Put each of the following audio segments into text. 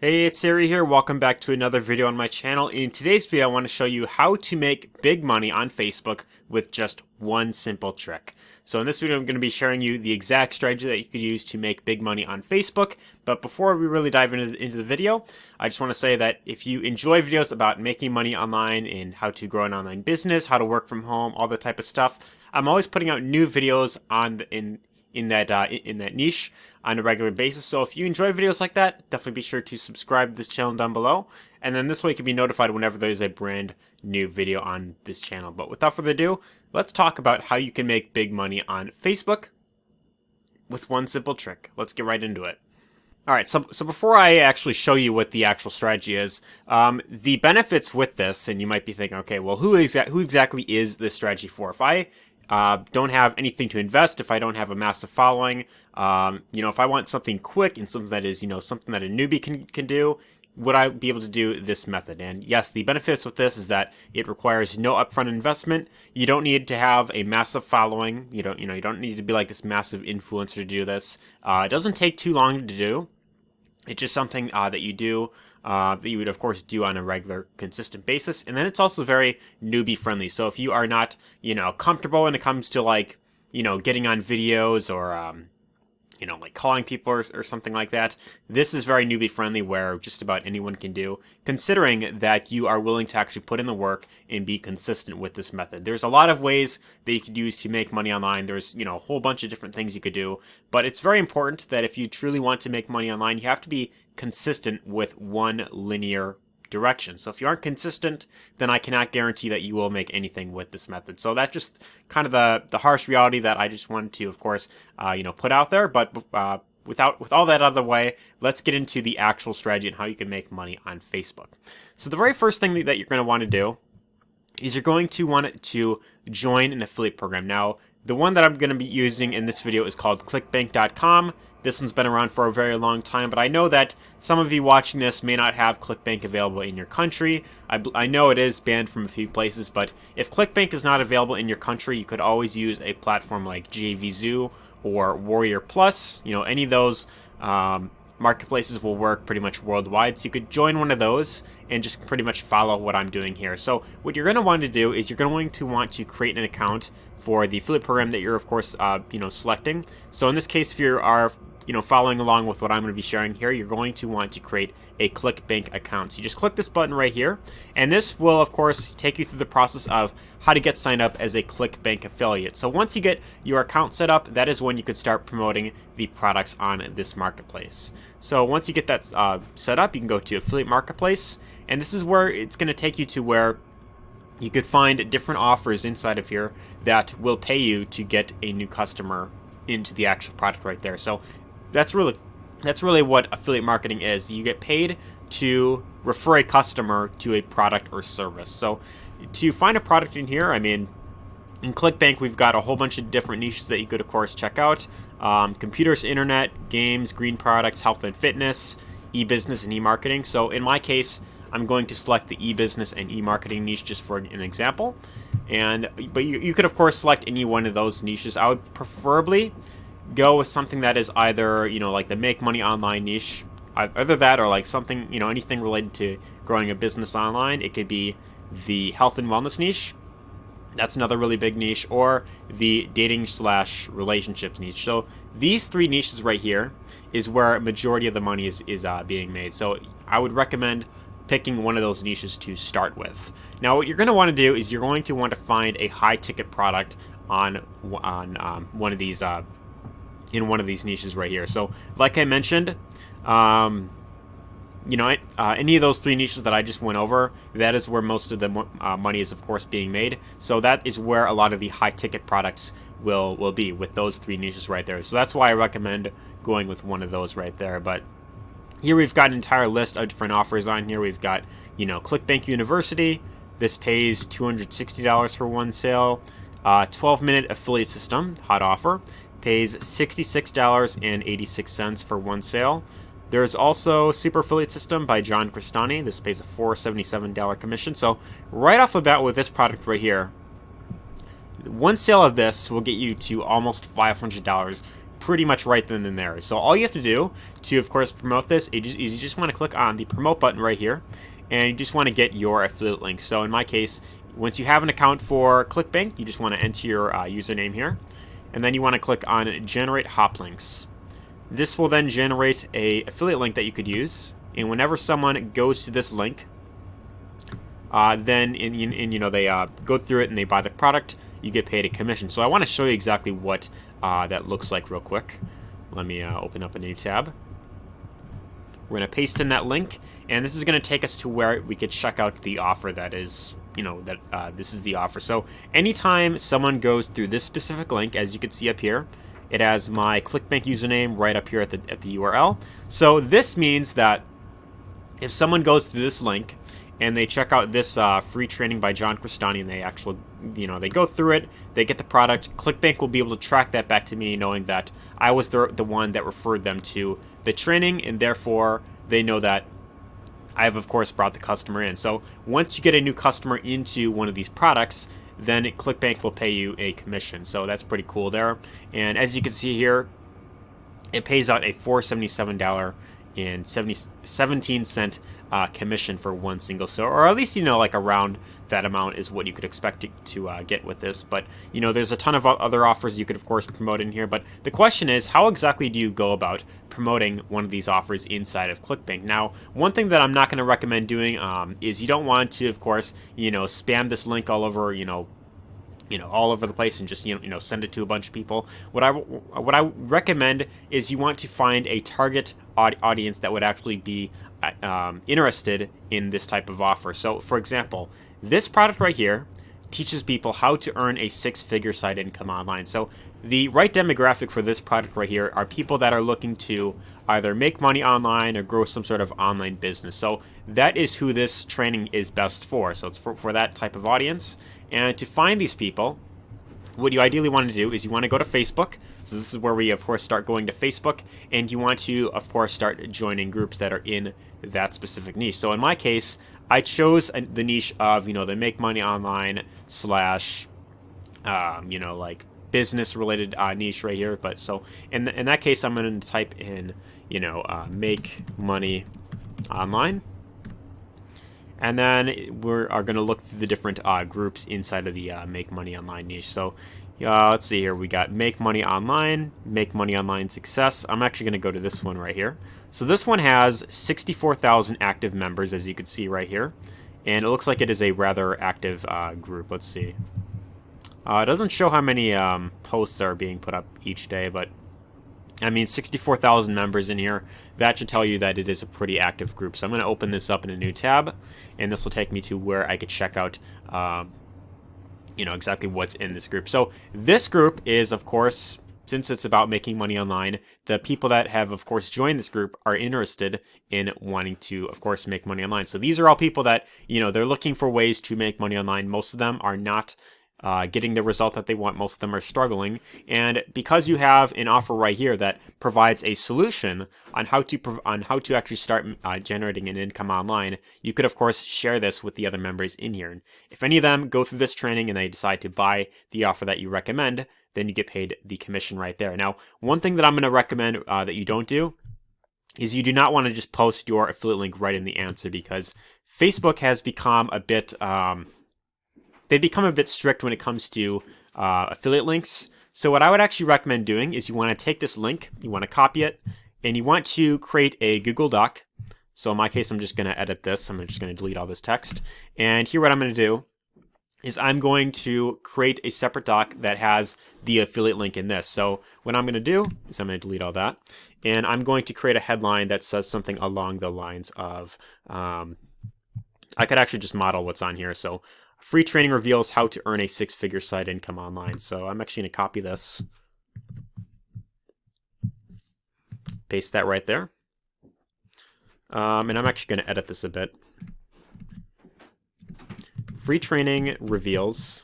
Hey, it's Arie here. Welcome back to another video on my channel. In today's video, I want to show you how to make big money on Facebook with just one simple trick. So in this video, I'm going to be sharing you the exact strategy that you could use to make big money on Facebook. But before we really dive into the video, I just want to say that if you enjoy videos about making money online and how to grow an online business, how to work from home, all that type of stuff, I'm always putting out new videos in that niche on a regular basis. So if you enjoy videos like that, definitely be sure to subscribe to this channel down below. And then this way you can be notified whenever there's a brand new video on this channel. But without further ado, let's talk about how you can make big money on Facebook with one simple trick. Let's get right into it. All right, so before I actually show you what the actual strategy is, the benefits with this, and you might be thinking, okay, well, who exactly is this strategy for? If I don't have anything to invest, if I don't have a massive following, if I want something quick and something that is, something that a newbie can do, would I be able to do this method? And yes, the benefits with this is that it requires no upfront investment. You don't need to have a massive following. You don't need to be like this massive influencer to do this. It doesn't take too long to do. It's just something that you do, that you would of course do on a regular, consistent basis. And then it's also very newbie friendly. So if you are not, comfortable when it comes to getting on videos or, like calling people or something like that, this is very newbie friendly where just about anyone can do, considering that you are willing to actually put in the work and be consistent with this method. There's a lot of ways that you could use to make money online. There's, a whole bunch of different things you could do, but it's very important that if you truly want to make money online, you have to be consistent with one linear direction. So if you aren't consistent, then I cannot guarantee that you will make anything with this method. So that's just kind of the harsh reality that I just wanted to, of course, put out there. But with all that out of the way, let's get into the actual strategy and how you can make money on Facebook. So the very first thing that you're going to want to do is you're going to want to join an affiliate program. Now, the one that I'm going to be using in this video is called clickbank.com. This one's been around for a very long time, but I know that some of you watching this may not have ClickBank available in your country. I know it is banned from a few places, but if ClickBank is not available in your country, you could always use a platform like JVZoo or Warrior Plus. Any of those marketplaces will work pretty much worldwide, so you could join one of those and just pretty much follow what I'm doing here. So what you're going to want to do is you're going to want to create an account for the affiliate program that you're, of course, selecting. So in this case, if you are following along with what I'm going to be sharing here, you're going to want to create a ClickBank account. So you just click this button right here, and this will, of course, take you through the process of how to get signed up as a ClickBank affiliate. So once you get your account set up, that is when you could start promoting the products on this marketplace. So once you get that set up, you can go to Affiliate Marketplace, and this is where it's going to take you to where you could find different offers inside of here that will pay you to get a new customer into the actual product right there. So that's really what affiliate marketing is. You get paid to refer a customer to a product or service. So to find a product in here, in ClickBank, we've got a whole bunch of different niches that you could, of course, check out. Computers, internet, games, green products, health and fitness, e-business, and e-marketing. So in my case, I'm going to select the e-business and e-marketing niche just for an example. But you could, of course, select any one of those niches. I would preferably go with something that is either, like the make money online niche, either that or like something, anything related to growing a business online. It could be the health and wellness niche. That's another really big niche, or the dating/relationships niche. So these three niches right here is where a majority of the money is being made. So I would recommend picking one of those niches to start with. Now, what you're going to want to do is you're going to want to find a high ticket product on one of these in one of these niches right here. So, like I mentioned, any of those three niches that I just went over, that is where most of the money is, of course, being made. So that is where a lot of the high ticket products will be, with those three niches right there. So that's why I recommend going with one of those right there. But here we've got an entire list of different offers on here. We've got, ClickBank University. This pays $260 for one sale. 12-minute affiliate system, hot offer, pays $66.86 for one sale. There's also Super Affiliate System by John Crestani. This pays a $477 commission. So right off the bat with this product right here, one sale of this will get you to almost $500 pretty much right then and there. So all you have to do to, of course, promote this is you just want to click on the promote button right here, and you just want to get your affiliate link. So in my case, once you have an account for ClickBank, you just want to enter your username here, and then you want to click on generate hop links. This will then generate a affiliate link that you could use, and whenever someone goes to this link, then they go through it and they buy the product, you get paid a commission. So I want to show you exactly what that looks like real quick. Let me open up a new tab. We're going to paste in that link, and this is going to take us to where we could check out the offer that is, this is the offer. So anytime someone goes through this specific link, as you can see up here, it has my ClickBank username right up here at the URL. So this means that if someone goes through this link and they check out this free training by John Crestani, and they actually, they go through it, they get the product, ClickBank will be able to track that back to me, knowing that I was the one that referred them to the training, and therefore they know that I have, of course, brought the customer in. So once you get a new customer into one of these products, then ClickBank will pay you a commission. So that's pretty cool there. And as you can see here, it pays out a $477.17 commission for one single sale, or at least like around that amount is what you could expect to get with this. But there's a ton of other offers you could, of course, promote in here. But the question is, how exactly do you go about promoting one of these offers inside of ClickBank? Now, one thing that I'm not going to recommend doing is you don't want to, of course, spam this link all over, all over the place and just send it to a bunch of people. What I recommend is you want to find a target audience that would actually be interested in this type of offer. So, for example, this product right here teaches people how to earn a six-figure side income online. So the right demographic for this product right here are people that are looking to either make money online or grow some sort of online business. So that is who this training is best for. So it's for that type of audience. And to find these people, what you ideally want to do is you want to go to Facebook. So this is where we, of course, start going to Facebook. And you want to, of course, start joining groups that are in that specific niche. So in my case, I chose the niche of, the make money online slash, like business related niche right here. But so in that case, I'm going to type in, make money online. And then we are going to look through the different groups inside of the make money online niche. So let's see here. We got make money online success. I'm actually going to go to this one right here. So this one has 64,000 active members, as you can see right here. And it looks like it is a rather active group. Let's see. It doesn't show how many posts are being put up each day, but I mean, 64,000 members in here. That should tell you that it is a pretty active group. So I'm going to open this up in a new tab, and this will take me to where I could check out, exactly what's in this group. So this group is, of course, since it's about making money online, the people that have, of course, joined this group are interested in wanting to, of course, make money online. So these are all people that, they're looking for ways to make money online. Most of them are not getting the result that they want. Most of them are struggling. And because you have an offer right here that provides a solution on how to actually start generating an income online, you could, of course, share this with the other members in here. And if any of them go through this training and they decide to buy the offer that you recommend, then you get paid the commission right there. Now, one thing that I'm going to recommend that you don't do is you do not want to just post your affiliate link right in the answer, because Facebook has become a bit they've become a bit strict when it comes to affiliate links. So what I would actually recommend doing is you want to take this link, you want to copy it, and you want to create a Google Doc. So in my case, I'm just going to edit this. I'm just going to delete all this text. And here what I'm going to do is I'm going to create a separate doc that has the affiliate link in this. So what I'm going to do is I'm going to delete all that. And I'm going to create a headline that says something along the lines of, I could actually just model what's on here. So free training reveals how to earn a six-figure side income online. So I'm actually going to copy this, paste that right there. And I'm actually going to edit this a bit. Free training reveals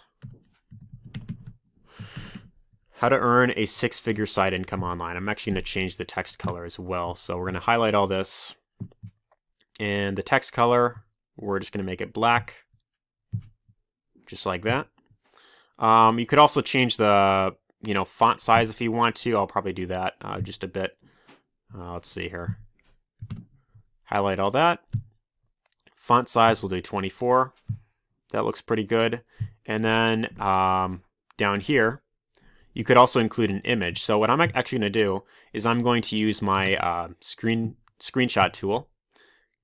how to earn a six-figure side income online. I'm actually going to change the text color as well. So we're going to highlight all this. And the text color, we're just going to make it black. Just like that. You could also change the font size if you want to. I'll probably do that just a bit. Let's see here. Highlight all that. Font size, we'll do 24. That looks pretty good. And then down here, you could also include an image. So what I'm actually going to do is I'm going to use my screenshot tool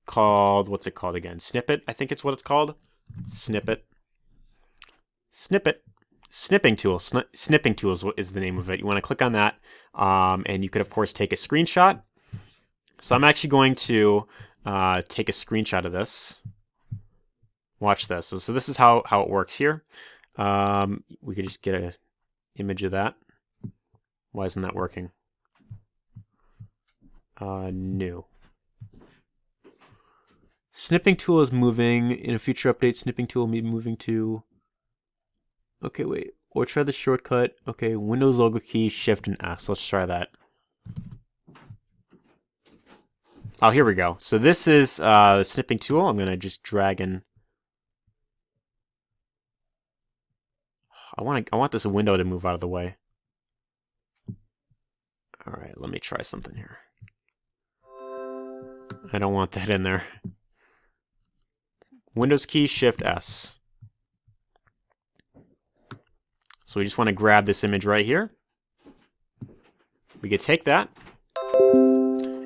called, what's it called again? Snippet, I think it's what it's called. Snippet. Snipping tool. Snipping tool is the name of it. You want to click on that, and you could, of course, take a screenshot. So I'm actually going to take a screenshot of this. Watch this. So this is how it works here. We could just get an image of that. Why isn't that working? New. Snipping tool is moving. In a future update, snipping tool will be moving to... Okay, wait. Or try the shortcut. Okay, Windows logo key, Shift and S. Let's try that. Oh, here we go. So this is the snipping tool. I'm going to just drag in. I want this window to move out of the way. All right, let me try something here. I don't want that in there. Windows key, Shift S. So we just want to grab this image right here. We could take that.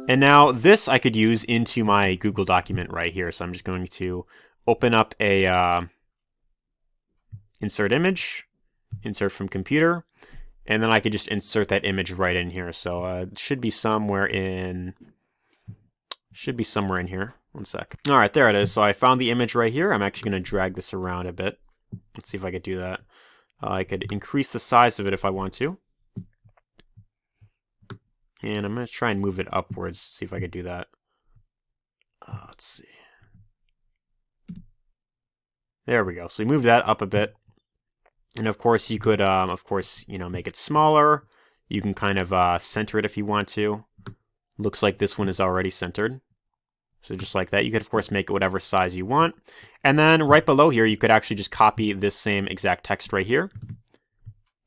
And now this I could use into my Google document right here. So I'm just going to open up a insert image, insert from computer, and then I could just insert that image right in here. So it should be somewhere in here. One sec. All right, there it is. So I found the image right here. I'm actually going to drag this around a bit. Let's see if I could do that. I could increase the size of it if I want to. And I'm going to try and move it upwards, see if I could do that. Let's see. There we go. So we move that up a bit. And of course, you could, make it smaller. You can kind of center it if you want to. Looks like this one is already centered. So just like that, you could, of course, make it whatever size you want. And then right below here, you could actually just copy this same exact text right here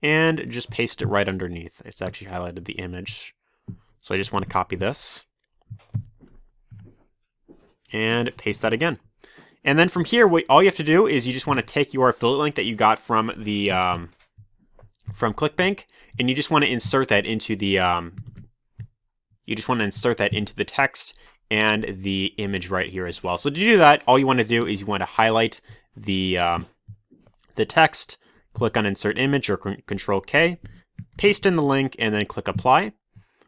and just paste it right underneath. It's actually highlighted the image. So I just want to copy this and paste that again. And then from here, all you have to do is you just want to take your affiliate link that you got from the from ClickBank, and you just want to insert that into the text and the image right here as well. So to do that, all you want to do is you want to highlight the text, click on Insert Image or Control K, paste in the link, and then click Apply.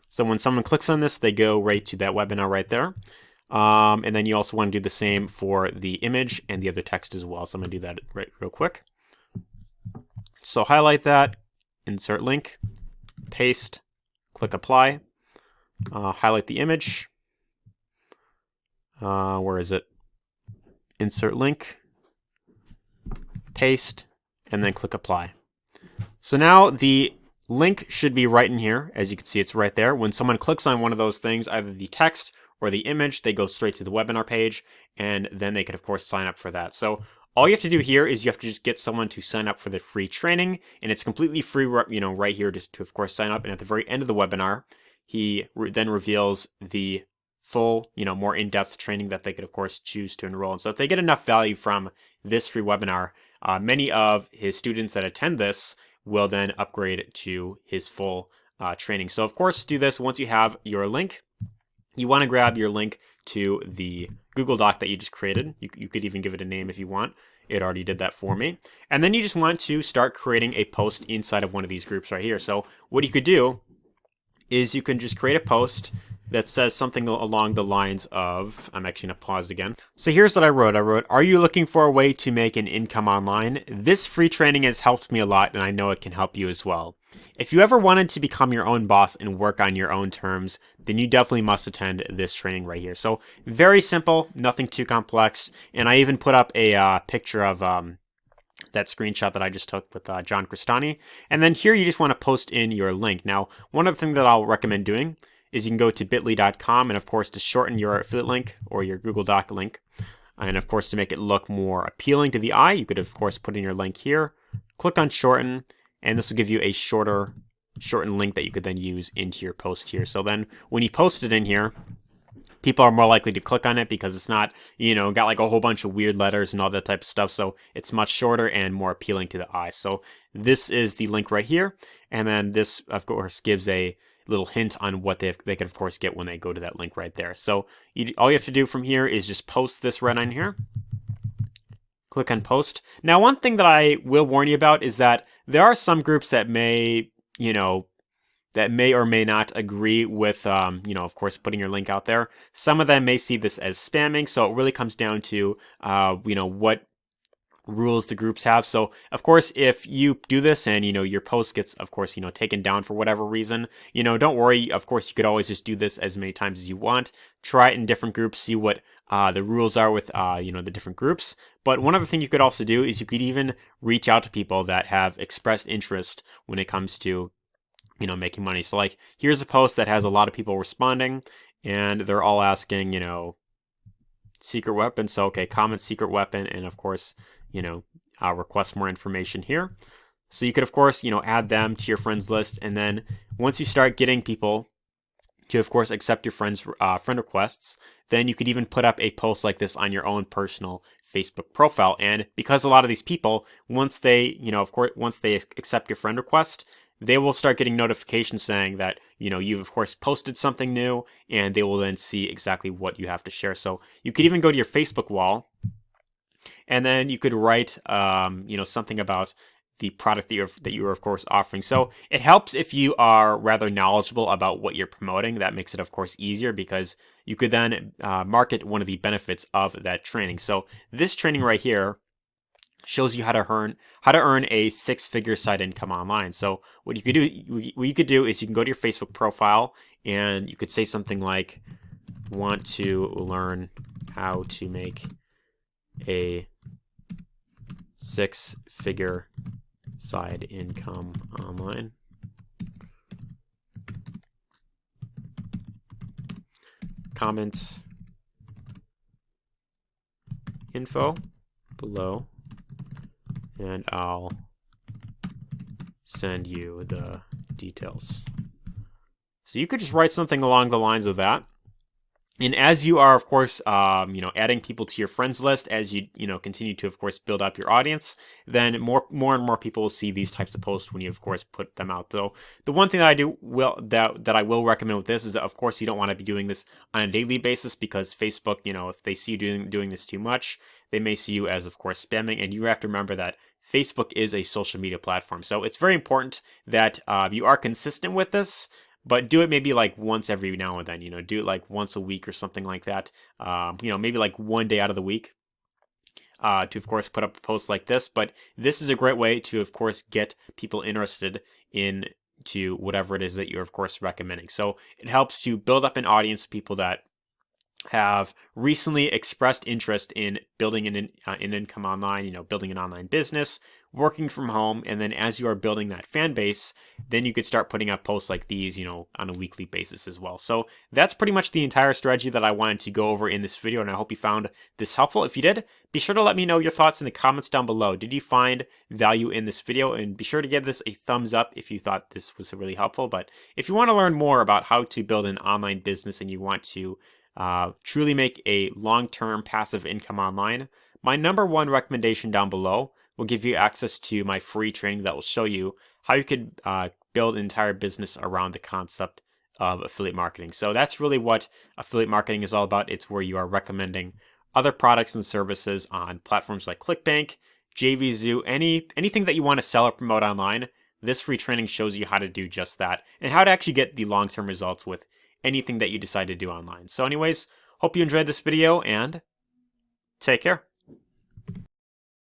So when someone clicks on this, they go right to that webinar right there. And then you also want to do the same for the image and the other text as well. So I'm going to do that real quick. So highlight that, insert link, paste, click Apply, highlight the image. Where is it? Insert link, paste, and then click Apply. So now the link should be right in here. As you can see, it's right there. When someone clicks on one of those things, either the text or the image, they go straight to the webinar page, and then they can, of course, sign up for that. So all you have to do here is you have to just get someone to sign up for the free training, and it's completely free, right here to, of course, sign up. And at the very end of the webinar, he then reveals the full, more in-depth training that they could, of course, choose to enroll in. So if they get enough value from this free webinar, many of his students that attend this will then upgrade to his full training. So, of course, do this once you have your link. You want to grab your link to the Google Doc that you just created. You could even give it a name if you want. It already did that for me. And then you just want to start creating a post inside of one of these groups right here. So what you could do is you can just create a post that says something along the lines of, I'm actually going to pause again. So here's what I wrote. Are you looking for a way to make an income online? This free training has helped me a lot, and I know it can help you as well. If you ever wanted to become your own boss and work on your own terms, then you definitely must attend this training right here. So very simple, nothing too complex. And I even put up a picture of that screenshot that I just took with John Cristani. And then here you just want to post in your link. Now, one other thing that I'll recommend doing is you can go to bit.ly.com, and of course to shorten your affiliate link or your Google Doc link, and of course to make it look more appealing to the eye, you could of course put in your link here, click on shorten, and this will give you a shortened link that you could then use into your post here. So then when you post it in here, people are more likely to click on it because it's not, got like a whole bunch of weird letters and all that type of stuff. So it's much shorter and more appealing to the eye. So this is the link right here. And then this, of course, gives a little hint on what they can, of course, get when they go to that link right there. So all you have to do from here is just post this right on here. Click on post. Now, one thing that I will warn you about is that there are some groups that may, that may or may not agree with, of course, putting your link out there. Some of them may see this as spamming, so it really comes down to, what rules the groups have. So, of course, if you do this and, your post gets, of course, taken down for whatever reason, don't worry. Of course, you could always just do this as many times as you want. Try it in different groups, see what the rules are with, the different groups. But one other thing you could also do is you could even reach out to people that have expressed interest when it comes to making money. So like, here's a post that has a lot of people responding and they're all asking, secret weapon. So, okay, comment secret weapon. And of course, request more information here. So you could, of course, add them to your friends list. And then once you start getting people to, of course, accept your friend requests, then you could even put up a post like this on your own personal Facebook profile. And because a lot of these people, once they, once they accept your friend request, they will start getting notifications saying that, you've, of course, posted something new, and they will then see exactly what you have to share. So you could even go to your Facebook wall, and then you could write, something about the product that you're, of course, offering. So it helps if you are rather knowledgeable about what you're promoting. That makes it, of course, easier because you could then market one of the benefits of that training. So this training right here shows you how to earn a 6-figure side income online. So what you could do is you can go to your Facebook profile and you could say something like, want to learn how to make a 6-figure side income online. Comment info below and I'll send you the details. So you could just write something along the lines of that. And as you are, of course, adding people to your friends list, as you, continue to, of course, build up your audience, then more and more people will see these types of posts when you, of course, put them out. Though the one thing that I will recommend with this is that, of course, you don't want to be doing this on a daily basis because Facebook, if they see you doing this too much, they may see you as, of course, spamming. And you have to remember that Facebook is a social media platform. So it's very important that you are consistent with this. But do it maybe like once every now and then, do it like once a week or something like that. Maybe like one day out of the week to, of course, put up a post like this. But this is a great way to, of course, get people interested into whatever it is that you're, of course, recommending. So it helps to build up an audience of people that have recently expressed interest in building an income online, building an online business, working from home. And then as you are building that fan base, then you could start putting up posts like these, on a weekly basis as well. So that's pretty much the entire strategy that I wanted to go over in this video. And I hope you found this helpful. If you did, be sure to let me know your thoughts in the comments down below. Did you find value in this video? And be sure to give this a thumbs up if you thought this was really helpful. But if you want to learn more about how to build an online business and you want to truly make a long-term passive income online, my #1 recommendation down below will give you access to my free training that will show you how you could build an entire business around the concept of affiliate marketing. So that's really what affiliate marketing is all about. It's where you are recommending other products and services on platforms like ClickBank, JVZoo, anything that you want to sell or promote online. This free training shows you how to do just that and how to actually get the long-term results with anything that you decide to do online. So anyways, hope you enjoyed this video and take care.